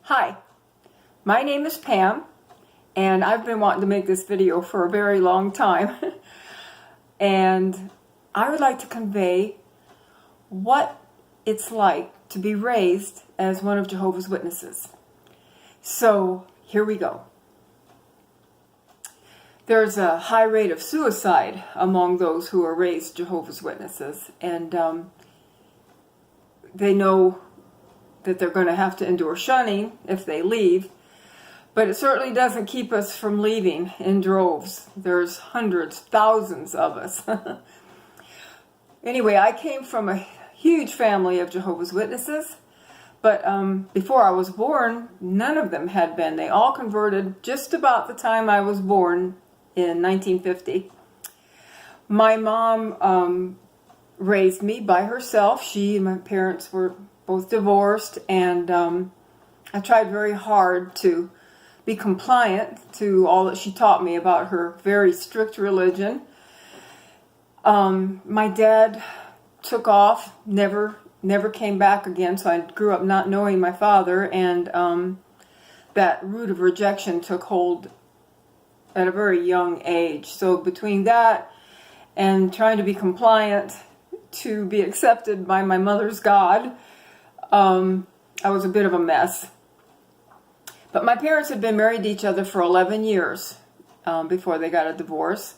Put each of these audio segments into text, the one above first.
Hi, my name is Pam, and I've been wanting to make this video for a very long time. And I would like to convey what it's like to be raised as one of Jehovah's Witnesses. So here we go. There's a high rate of suicide among those who are raised Jehovah's Witnesses, and they know that they're going to have to endure shunning if they leave, but it certainly doesn't keep us from leaving in droves. There's hundreds, thousands of us. Anyway, I came from a huge family of Jehovah's Witnesses, but before I was born, none of them had been. They all converted just about the time I was born in 1950. My mom raised me by herself. She and my parents were both divorced, and I tried very hard to be compliant to all that she taught me about her very strict religion. My dad took off, never came back again, so I grew up not knowing my father, and that root of rejection took hold at a very young age. So between that and trying to be compliant to be accepted by my mother's God, I was a bit of a mess. But my parents had been married to each other for 11 years before they got a divorce.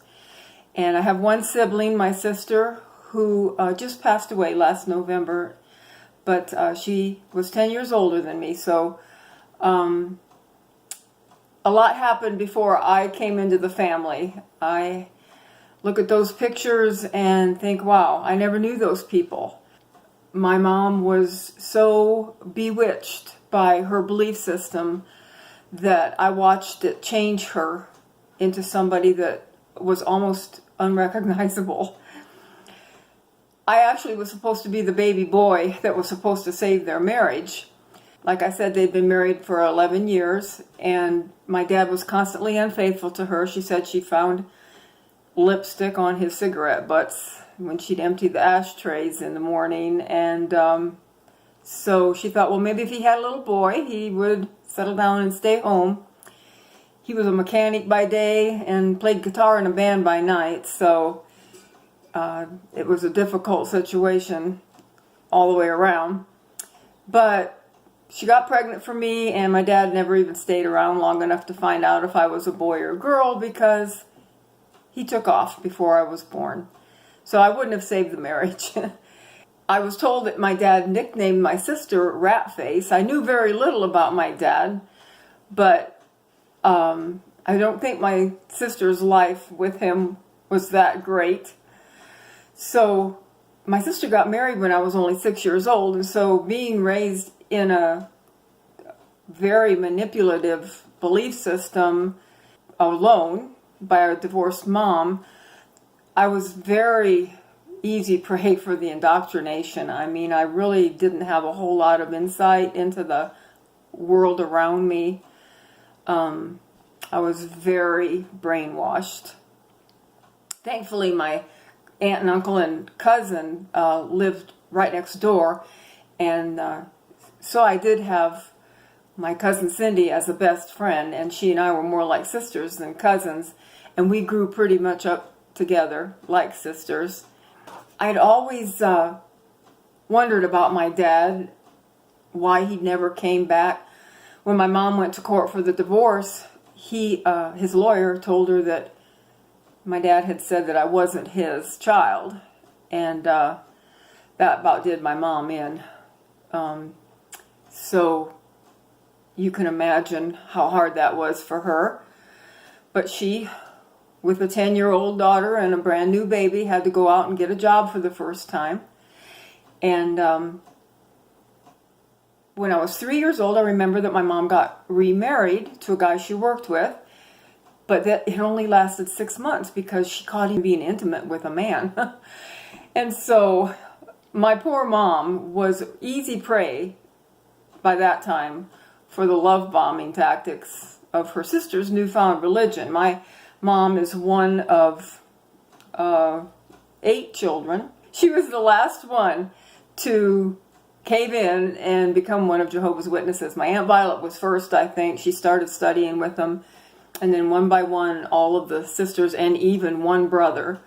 And I have one sibling, my sister, who just passed away last November. But she was 10 years older than me. So a lot happened before I came into the family. I look at those pictures and think, wow, I never knew those people. My mom was so bewitched by her belief system that I watched it change her into somebody that was almost unrecognizable. I actually was supposed to be the baby boy that was supposed to save their marriage. Like I said, they'd been married for 11 years, and my dad was constantly unfaithful to her. She said she found lipstick on his cigarette butts when she'd empty the ashtrays in the morning, and so she thought, well, maybe if he had a little boy, he would settle down and stay home. He was a mechanic by day and played guitar in a band by night, so it was a difficult situation all the way around. But she got pregnant for me, and my dad never even stayed around long enough to find out if I was a boy or a girl, because he took off before I was born. So I wouldn't have saved the marriage. I was told that my dad nicknamed my sister Rat Face. I knew very little about my dad, but I don't think my sister's life with him was that great. So my sister got married when I was only 6 years old, and so being raised in a very manipulative belief system alone by a divorced mom, I was very easy prey for the indoctrination. I mean, I really didn't have a whole lot of insight into the world around me. I was very brainwashed. Thankfully, my aunt and uncle and cousin lived right next door, and so I did have my cousin Cindy as a best friend, and she and I were more like sisters than cousins, and we grew pretty much up together like sisters. I'd always wondered about my dad, why he never came back. When my mom went to court for the divorce, his lawyer told her that my dad had said that I wasn't his child, and that about did my mom in. So you can imagine how hard that was for her. But she, with a 10-year-old daughter and a brand new baby, had to go out and get a job for the first time. And when I was 3 years old, I remember that my mom got remarried to a guy she worked with, but that it only lasted 6 months because she caught him being intimate with a man. And so my poor mom was easy prey by that time for the love bombing tactics of her sister's newfound religion. My mom is one of 8 children. She was the last one to cave in and become one of Jehovah's Witnesses. My Aunt Violet was first, I think. She started studying with them. And then one by one, all of the sisters and even one brother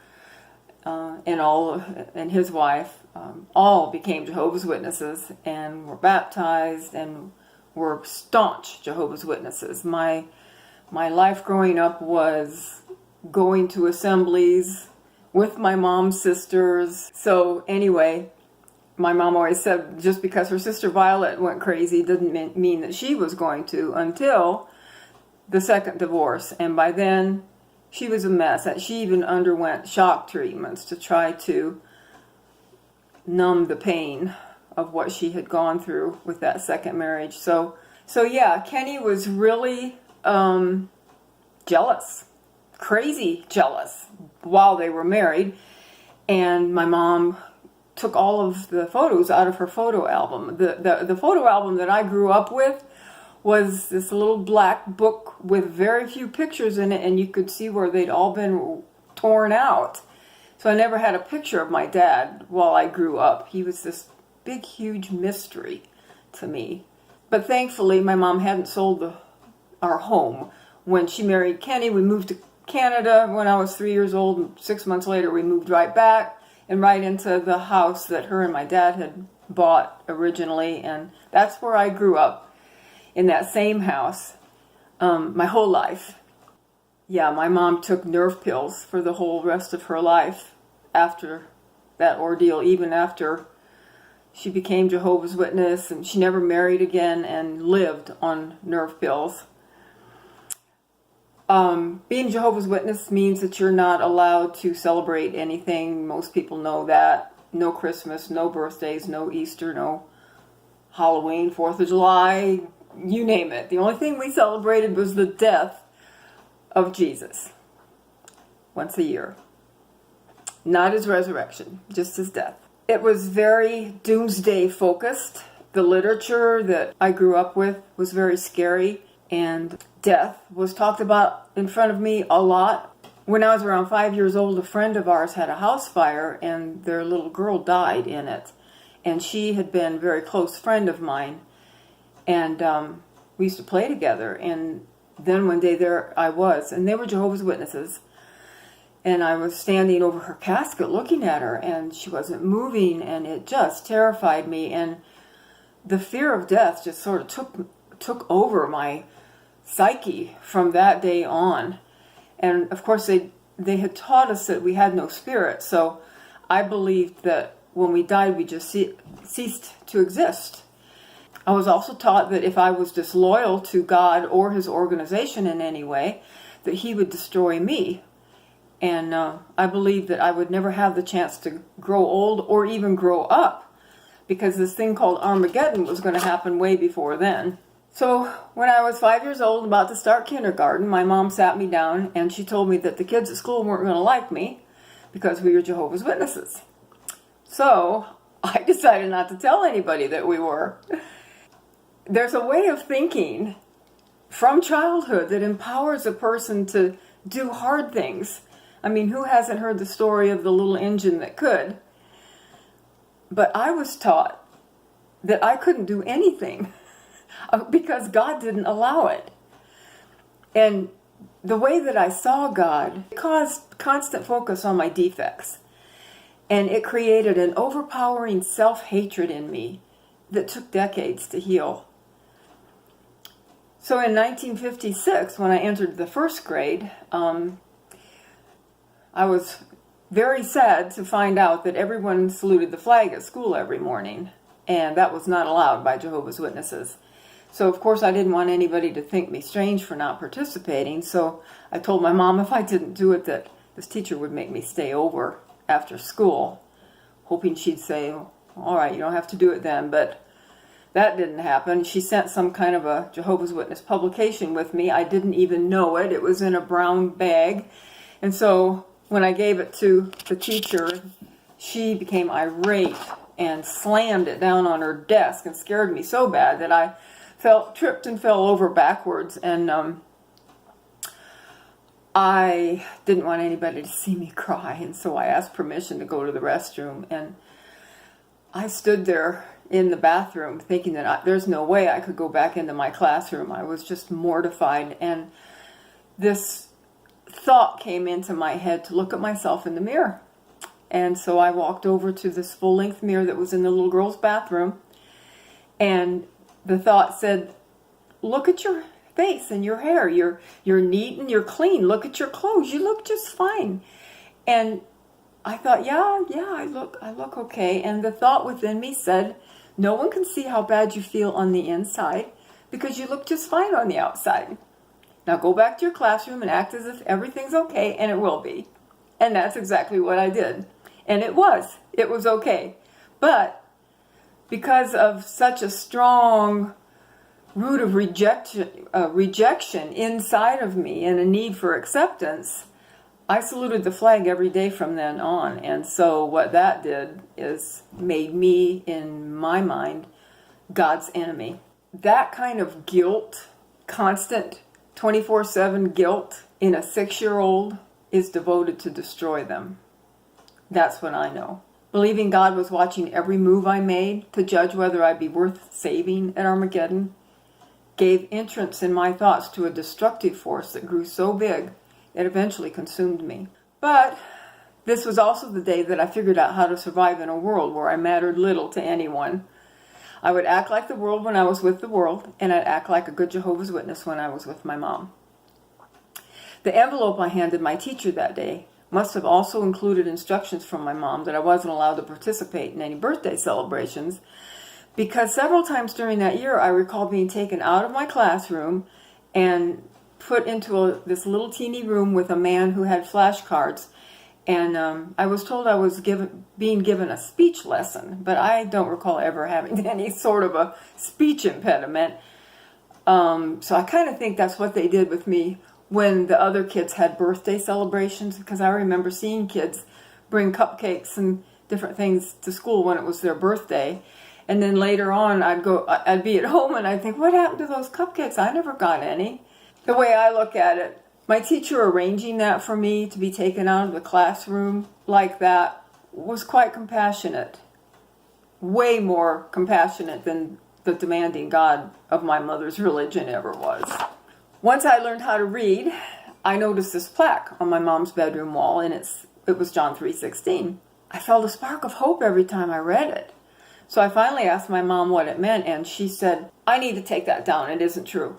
and his wife all became Jehovah's Witnesses and were baptized and were staunch Jehovah's Witnesses. My life growing up was going to assemblies with my mom's sisters. So anyway, my mom always said just because her sister Violet went crazy didn't mean that she was going to until the second divorce. And by then, she was a mess. She even underwent shock treatments to try to numb the pain of what she had gone through with that second marriage. So yeah, Kenny was really jealous, crazy jealous while they were married. And my mom took all of the photos out of her photo album. The photo album that I grew up with was this little black book with very few pictures in it, and you could see where they'd all been torn out. So I never had a picture of my dad while I grew up. He was this big, huge mystery to me. But thankfully, my mom hadn't sold our home. When she married Kenny, we moved to Canada when I was 3 years old, and 6 months later we moved right back and right into the house that her and my dad had bought originally, and that's where I grew up, in that same house, my whole life. Yeah, my mom took nerve pills for the whole rest of her life after that ordeal, even after she became Jehovah's Witness, and she never married again and lived on nerve pills. Being Jehovah's Witness means that you're not allowed to celebrate anything. Most people know that. No Christmas, no birthdays, no Easter, no Halloween, 4th of July, you name it. The only thing we celebrated was the death of Jesus once a year. Not his resurrection, just his death. It was very doomsday focused. The literature that I grew up with was very scary, and death was talked about in front of me a lot. When I was around 5 years old, a friend of ours had a house fire, and their little girl died in it. And she had been a very close friend of mine. And we used to play together. And then one day there I was, and they were Jehovah's Witnesses. And I was standing over her casket looking at her, and she wasn't moving, and it just terrified me. And the fear of death just sort of took over my psyche from that day on. And of course they had taught us that we had no spirit, so I believed that when we died we just ceased to exist. I was also taught that if I was disloyal to God or his organization in any way, that he would destroy me. And I believed that I would never have the chance to grow old or even grow up, because this thing called Armageddon was going to happen way before then. So when I was 5 years old, about to start kindergarten, my mom sat me down and she told me that the kids at school weren't going to like me because we were Jehovah's Witnesses. So I decided not to tell anybody that we were. There's a way of thinking from childhood that empowers a person to do hard things. I mean, who hasn't heard the story of the little engine that could? But I was taught that I couldn't do anything because God didn't allow it. And the way that I saw God caused constant focus on my defects. And it created an overpowering self-hatred in me that took decades to heal. So in 1956, when I entered the first grade, I was very sad to find out that everyone saluted the flag at school every morning, and that was not allowed by Jehovah's Witnesses. So of course I didn't want anybody to think me strange for not participating, so I told my mom if I didn't do it that this teacher would make me stay over after school, hoping she'd say, all right, you don't have to do it then, but that didn't happen. She sent some kind of a Jehovah's Witness publication with me. I didn't even know it. It was in a brown bag. And so when I gave it to the teacher, she became irate and slammed it down on her desk and scared me so bad that I tripped and fell over backwards. And I didn't want anybody to see me cry. And so I asked permission to go to the restroom. And I stood there in the bathroom thinking that there's no way I could go back into my classroom. I was just mortified. And this thought came into my head to look at myself in the mirror. And so I walked over to this full-length mirror that was in the little girl's bathroom. And the thought said, look at your face and your hair. You're neat and you're clean. Look at your clothes. You look just fine. And I thought, yeah, I look okay. And the thought within me said, no one can see how bad you feel on the inside because you look just fine on the outside. Now go back to your classroom and act as if everything's okay, and it will be. And that's exactly what I did. And it was okay. But because of such a strong root of rejection inside of me and a need for acceptance, I saluted the flag every day from then on. And so what that did is made me, in my mind, God's enemy. That kind of guilt, constant 24/7 guilt in a 6-year-old is devoted to destroy them. That's what I know. Believing God was watching every move I made to judge whether I'd be worth saving at Armageddon gave entrance in my thoughts to a destructive force that grew so big it eventually consumed me. But this was also the day that I figured out how to survive in a world where I mattered little to anyone. I would act like the world when I was with the world, and I'd act like a good Jehovah's Witness when I was with my mom. The envelope I handed my teacher that day must have also included instructions from my mom that I wasn't allowed to participate in any birthday celebrations, because several times during that year I recall being taken out of my classroom and put into this little teeny room with a man who had flashcards, and I was told I was being given a speech lesson, but I don't recall ever having any sort of a speech impediment. So I kind of think that's what they did with me when the other kids had birthday celebrations, because I remember seeing kids bring cupcakes and different things to school when it was their birthday. And then later on, I'd be at home and I'd think, what happened to those cupcakes? I never got any. The way I look at it, my teacher arranging that for me to be taken out of the classroom like that was quite compassionate. Way more compassionate than the demanding God of my mother's religion ever was. Once I learned how to read, I noticed this plaque on my mom's bedroom wall, and it was John 3:16. I felt a spark of hope every time I read it. So I finally asked my mom what it meant, and she said, I need to take that down. It isn't true.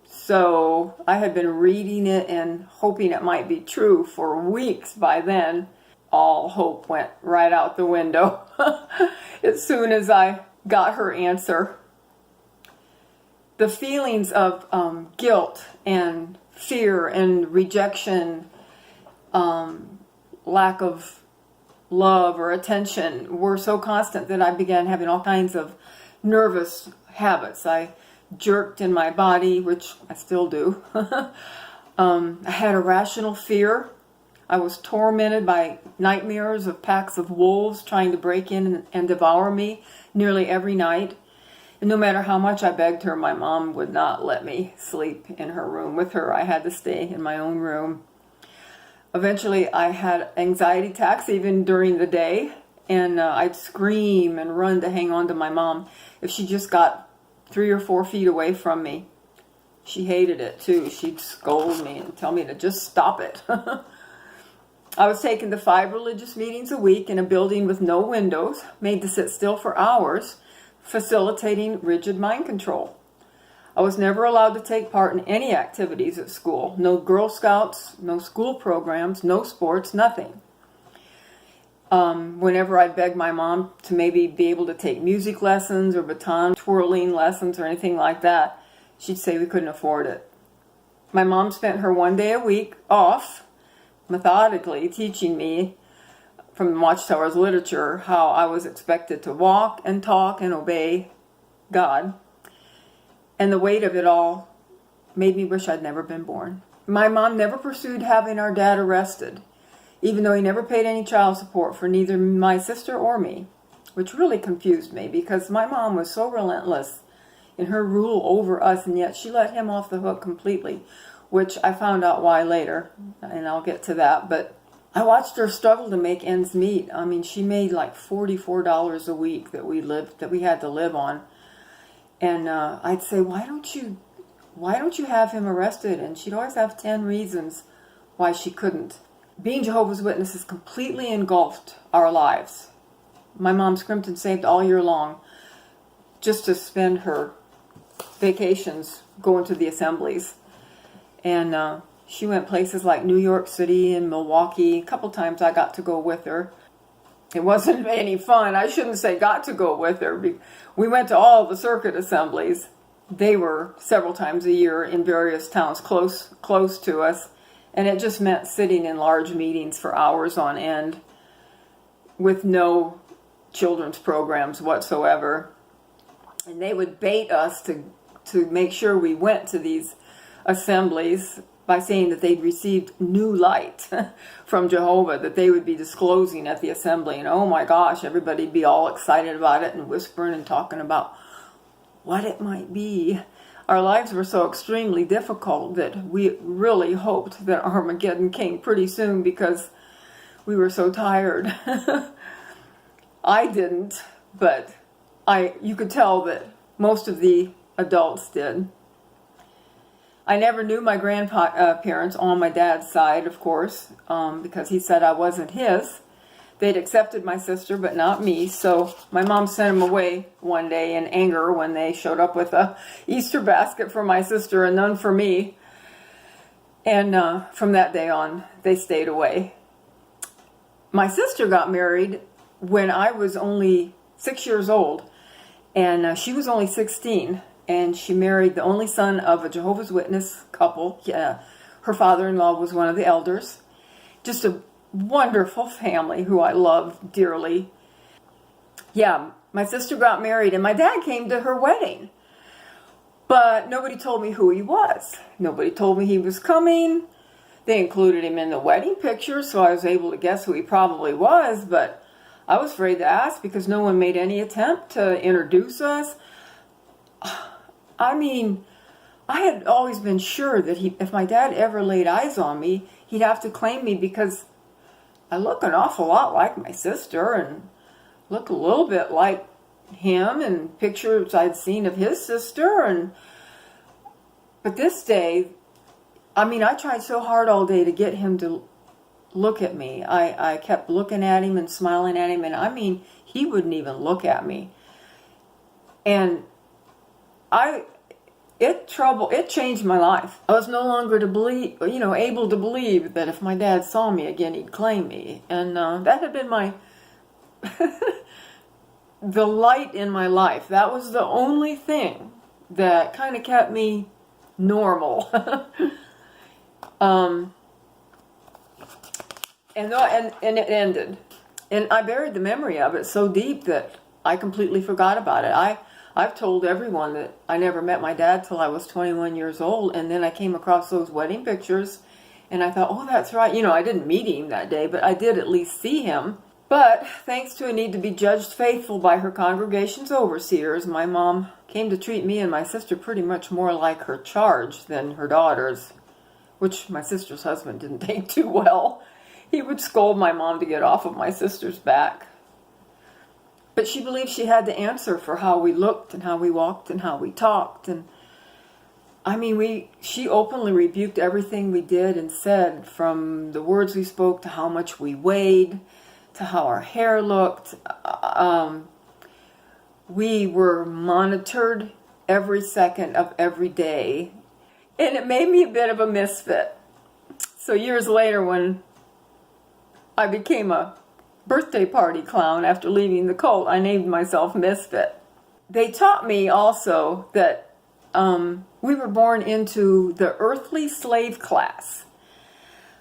So I had been reading it and hoping it might be true for weeks by then. All hope went right out the window as soon as I got her answer. The feelings of guilt and fear and rejection, lack of love or attention were so constant that I began having all kinds of nervous habits. I jerked in my body, which I still do. I had irrational fear. I was tormented by nightmares of packs of wolves trying to break in and devour me nearly every night. And no matter how much I begged her, my mom would not let me sleep in her room with her. I had to stay in my own room. Eventually, I had anxiety attacks even during the day, and I'd scream and run to hang on to my mom if she just got 3 or 4 feet away from me. She hated it too. She'd scold me and tell me to just stop it. I was taken to 5 religious meetings a week in a building with no windows, made to sit still for hours, facilitating rigid mind control. I was never allowed to take part in any activities at school. No Girl Scouts, no school programs, no sports, nothing. Whenever I begged my mom to maybe be able to take music lessons or baton twirling lessons or anything like that, she'd say we couldn't afford it. My mom spent her 1 day a week off, methodically teaching me from the Watchtower's literature how I was expected to walk and talk and obey God. And the weight of it all made me wish I'd never been born. My mom never pursued having our dad arrested, even though he never paid any child support for neither my sister or me, which really confused me because my mom was so relentless in her rule over us, and yet she let him off the hook completely, which I found out why later, and I'll get to that. But I watched her struggle to make ends meet. I mean, she made like $44 a week that we had to live on. And I'd say, why don't you have him arrested? And she'd always have 10 reasons why she couldn't. Being Jehovah's Witness has completely engulfed our lives. My mom scrimped and saved all year long just to spend her vacations going to the assemblies. And she went places like New York City and Milwaukee. A couple times I got to go with her. It wasn't any fun. I shouldn't say got to go with her. We went to all the circuit assemblies. They were several times a year in various towns close to us. And it just meant sitting in large meetings for hours on end with no children's programs whatsoever. And they would bait us to make sure we went to these assemblies by saying that they'd received new light from Jehovah that they would be disclosing at the assembly. And oh my gosh, everybody'd be all excited about it and whispering and talking about what it might be. Our lives were so extremely difficult that we really hoped that Armageddon came pretty soon because we were so tired. I didn't, but you could tell that most of the adults did. I never knew my grandparents on my dad's side, of course, because he said I wasn't his. They'd accepted my sister, but not me, so my mom sent him away one day in anger when they showed up with a Easter basket for my sister and none for me. And from that day on, they stayed away. My sister got married when I was only 6 years old, and she was only 16, and she married the only son of a Jehovah's Witness couple. Yeah, her father-in-law was one of the elders. Just a wonderful family who I love dearly. Yeah, my sister got married and my dad came to her wedding. But nobody told me who he was. Nobody told me he was coming. They included him in the wedding picture, so I was able to guess who he probably was, but I was afraid to ask because no one made any attempt to introduce us. I mean, I had always been sure that if my dad ever laid eyes on me, he'd have to claim me because I look an awful lot like my sister and look a little bit like him and pictures I'd seen of his sister. But this day, I mean, I tried so hard all day to get him to look at me. I kept looking at him and smiling at him, and I mean, he wouldn't even look at me. And it changed my life. I was no longer able to believe that if my dad saw me again, he'd claim me. And that had been the light in my life. That was the only thing that kind of kept me normal. And it ended. And I buried the memory of it so deep that I completely forgot about it. I've told everyone that I never met my dad till I was 21 years old, and then I came across those wedding pictures, and I thought, oh, that's right. I didn't meet him that day, but I did at least see him. But thanks to a need to be judged faithful by her congregation's overseers, my mom came to treat me and my sister pretty much more like her charge than her daughters, which my sister's husband didn't take too well. He would scold my mom to get off of my sister's back. But she believed she had to answer for how we looked and how we walked and how we talked. And I mean, she openly rebuked everything we did and said, from the words we spoke to how much we weighed, to how our hair looked. We were monitored every second of every day. And it made me a bit of a misfit. So years later, when I became a birthday party clown after leaving the cult, I named myself Misfit. They taught me also that we were born into the earthly slave class,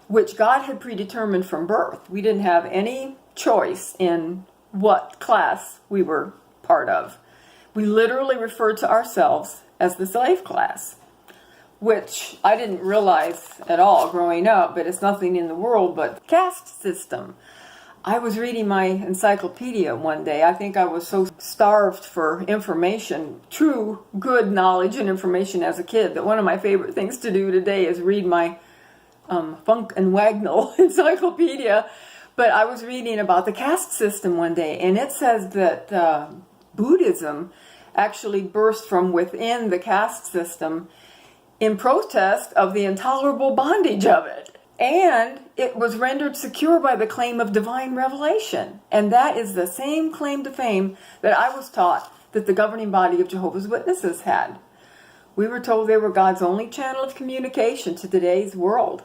which God had predetermined from birth. We didn't have any choice in what class we were part of. We literally referred to ourselves as the slave class, which I didn't realize at all growing up, but it's nothing in the world but caste system. I was reading my encyclopedia one day. I think I was so starved for information, true good knowledge and information as a kid, that one of my favorite things to do today is read my Funk and Wagnall encyclopedia, but I was reading about the caste system one day, and it says that Buddhism actually burst from within the caste system in protest of the intolerable bondage of it. And it was rendered secure by the claim of divine revelation. And that is the same claim to fame that I was taught that the governing body of Jehovah's Witnesses had. We were told they were God's only channel of communication to today's world.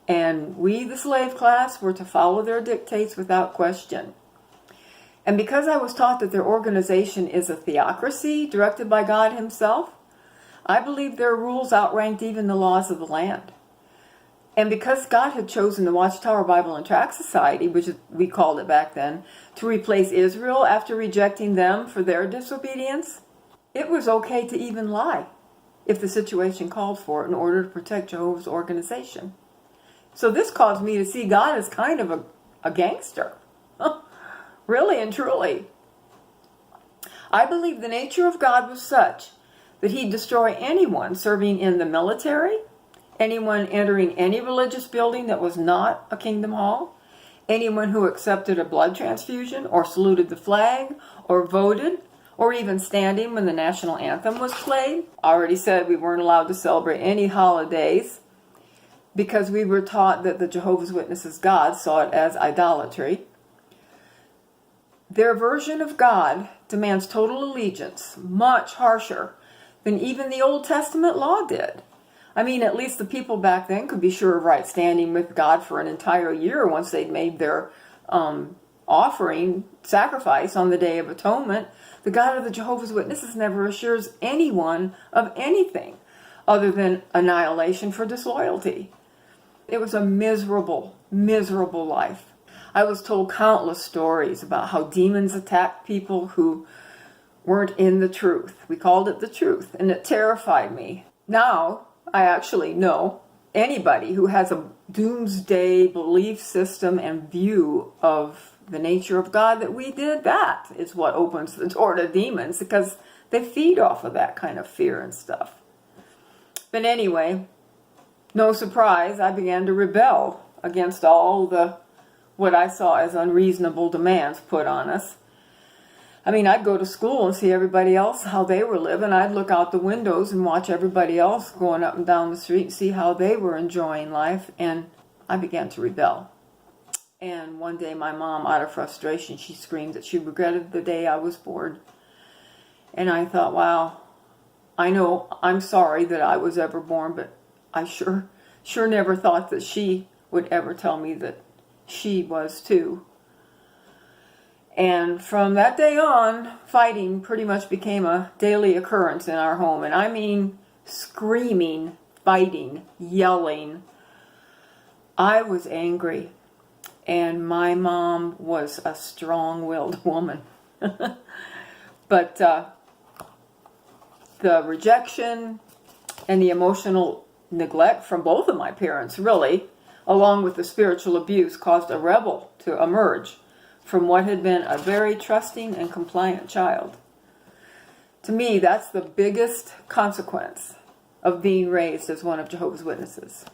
And we, the slave class, were to follow their dictates without question. And because I was taught that their organization is a theocracy directed by God himself, I believe their rules outranked even the laws of the land. And because God had chosen the Watchtower Bible and Tract Society, which we called it back then, to replace Israel after rejecting them for their disobedience, it was okay to even lie if the situation called for it in order to protect Jehovah's organization. So this caused me to see God as kind of a gangster. Really and truly. I believe the nature of God was such that he'd destroy anyone serving in the military, anyone entering any religious building that was not a kingdom hall, anyone who accepted a blood transfusion or saluted the flag or voted or even standing when the national anthem was played. I already said we weren't allowed to celebrate any holidays because we were taught that the Jehovah's Witnesses God saw it as idolatry. Their version of God demands total allegiance, much harsher than even the Old Testament law did. I mean, at least the people back then could be sure of right standing with God for an entire year once they'd made their offering, sacrifice on the Day of Atonement. The God of the Jehovah's Witnesses never assures anyone of anything other than annihilation for disloyalty. It was a miserable, miserable life. I was told countless stories about how demons attacked people who weren't in the truth. We called it the truth, and it terrified me. Now, I actually know anybody who has a doomsday belief system and view of the nature of God that we did, that is what opens the door to demons, because they feed off of that kind of fear and stuff. But anyway, no surprise, I began to rebel against all the what I saw as unreasonable demands put on us. I mean, I'd go to school and see everybody else, how they were living. I'd look out the windows and watch everybody else going up and down the street and see how they were enjoying life. And I began to rebel. And one day my mom, out of frustration, she screamed that she regretted the day I was born. And I thought, wow, I know I'm sorry that I was ever born, but I sure never thought that she would ever tell me that she was too. And from that day on, fighting pretty much became a daily occurrence in our home. And I mean screaming, fighting, yelling. I was angry. And my mom was a strong-willed woman. But the rejection and the emotional neglect from both of my parents, really, along with the spiritual abuse, caused a rebel to emerge from what had been a very trusting and compliant child. To me, that's the biggest consequence of being raised as one of Jehovah's Witnesses.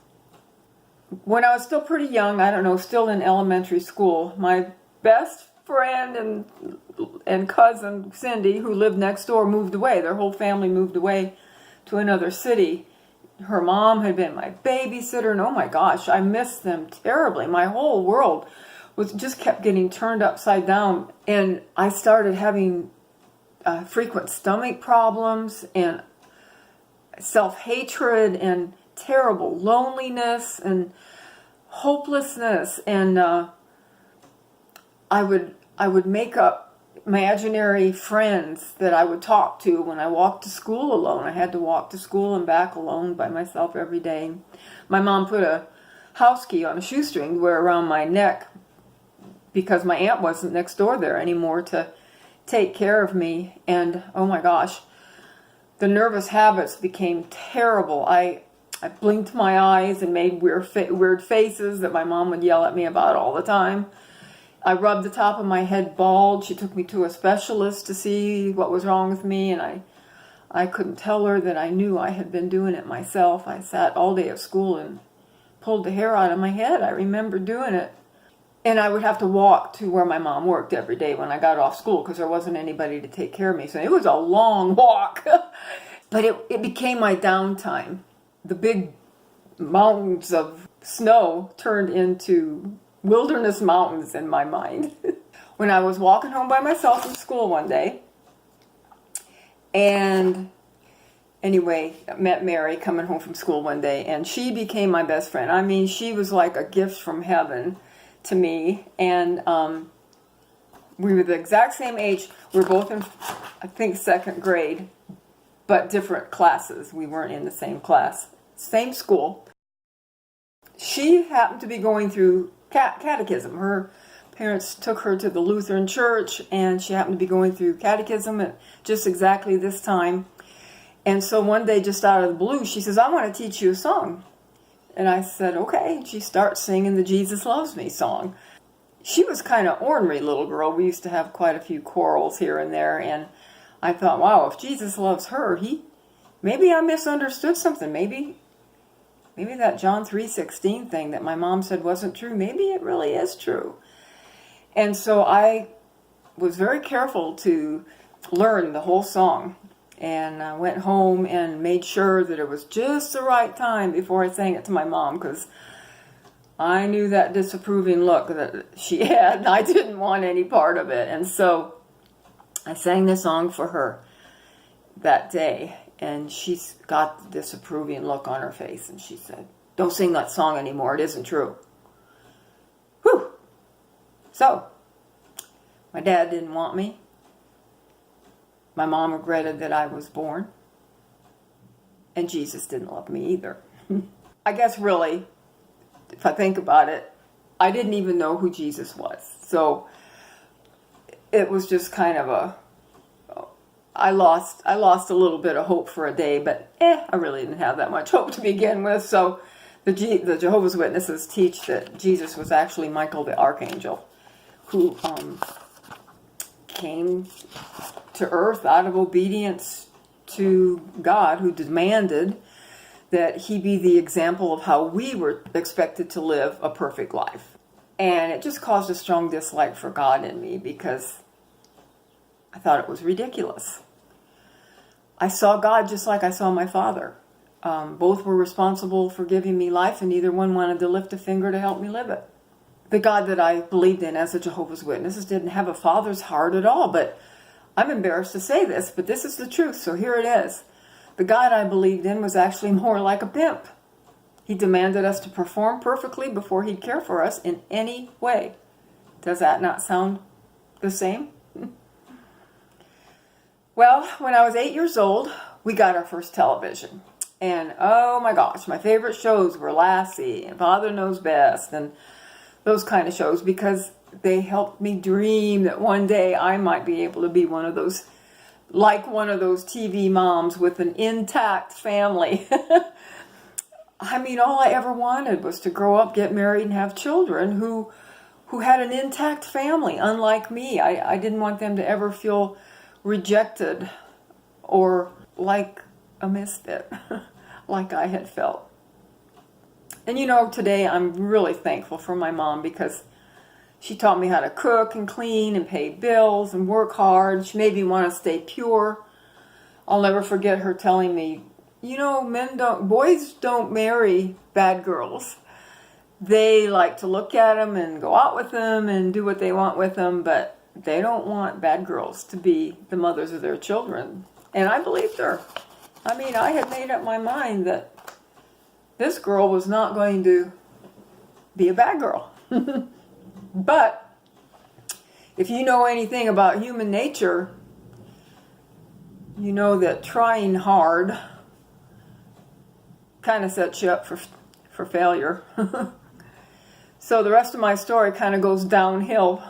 When I was still pretty young, I don't know, still in elementary school, my best friend and cousin, Cindy, who lived next door, moved away. Their whole family moved away to another city. Her mom had been my babysitter, and oh my gosh, I missed them terribly. My whole world just kept getting turned upside down, and I started having frequent stomach problems and self-hatred and terrible loneliness and hopelessness, and I would make up imaginary friends that I would talk to when I walked to school alone. I had to walk to school and back alone by myself every day. My mom put a house key on a shoestring to wear around my neck because my aunt wasn't next door there anymore to take care of me. And oh my gosh, the nervous habits became terrible. I blinked my eyes and made weird faces that my mom would yell at me about all the time. I rubbed the top of my head bald. She took me to a specialist to see what was wrong with me, and I couldn't tell her that I knew I had been doing it myself. I sat all day at school and pulled the hair out of my head. I remember doing it. And I would have to walk to where my mom worked every day when I got off school because there wasn't anybody to take care of me. So it was a long walk. But it became my downtime. The big mountains of snow turned into wilderness mountains in my mind. When I was walking home by myself from school one day, and anyway, I met Mary coming home from school one day, and she became my best friend. I mean, she was like a gift from heaven to me, and we were the exact same age. We were both in, I think, second grade, but different classes. We weren't in the same class, same school. She happened to be going through catechism. Her parents took her to the Lutheran church, and she happened to be going through catechism at just exactly this time. And so one day, just out of the blue, she says, "I want to teach you a song." And I said, "Okay." And she starts singing the Jesus Loves Me song. She was kind of ornery little girl. We used to have quite a few quarrels here and there. And I thought, wow, if Jesus loves her, maybe I misunderstood something. Maybe that John 3:16 thing that my mom said wasn't true. Maybe it really is true. And so I was very careful to learn the whole song. And I went home and made sure that it was just the right time before I sang it to my mom, because I knew that disapproving look that she had, and I didn't want any part of it. And so I sang this song for her that day, and she's got the disapproving look on her face, and she said, "Don't sing that song anymore. It isn't true." Whew. So, my dad didn't want me. My mom regretted that I was born. And Jesus didn't love me either. I guess really, if I think about it, I didn't even know who Jesus was. So it was just kind of I lost a little bit of hope for a day, but I really didn't have that much hope to begin with. So the Jehovah's Witnesses teach that Jesus was actually Michael the Archangel, who came to earth out of obedience to God, who demanded that he be the example of how we were expected to live a perfect life. And it just caused a strong dislike for God in me, because I thought it was ridiculous. I saw God just like I saw my father. Both were responsible for giving me life, and neither one wanted to lift a finger to help me live it. The God that I believed in as a Jehovah's Witness didn't have a father's heart at all, but I'm embarrassed to say this, but this is the truth, so here it is. The God I believed in was actually more like a pimp. He demanded us to perform perfectly before he'd care for us in any way. Does that not sound the same? Well, when I was 8 years old, we got our first television. And oh my gosh, my favorite shows were Lassie and Father Knows Best and those kind of shows, because they helped me dream that one day I might be able to be one of those TV moms with an intact family. I mean, all I ever wanted was to grow up, get married, and have children who had an intact family, unlike me. I didn't want them to ever feel rejected or like a misfit, like I had felt. And today I'm really thankful for my mom, because she taught me how to cook and clean and pay bills and work hard. She made me want to stay pure. I'll never forget her telling me, boys don't marry bad girls. They like to look at them and go out with them and do what they want with them, but they don't want bad girls to be the mothers of their children. And I believed her. I mean, I had made up my mind that this girl was not going to be a bad girl. But if you know anything about human nature, you know that trying hard kind of sets you up for failure. So the rest of my story kind of goes downhill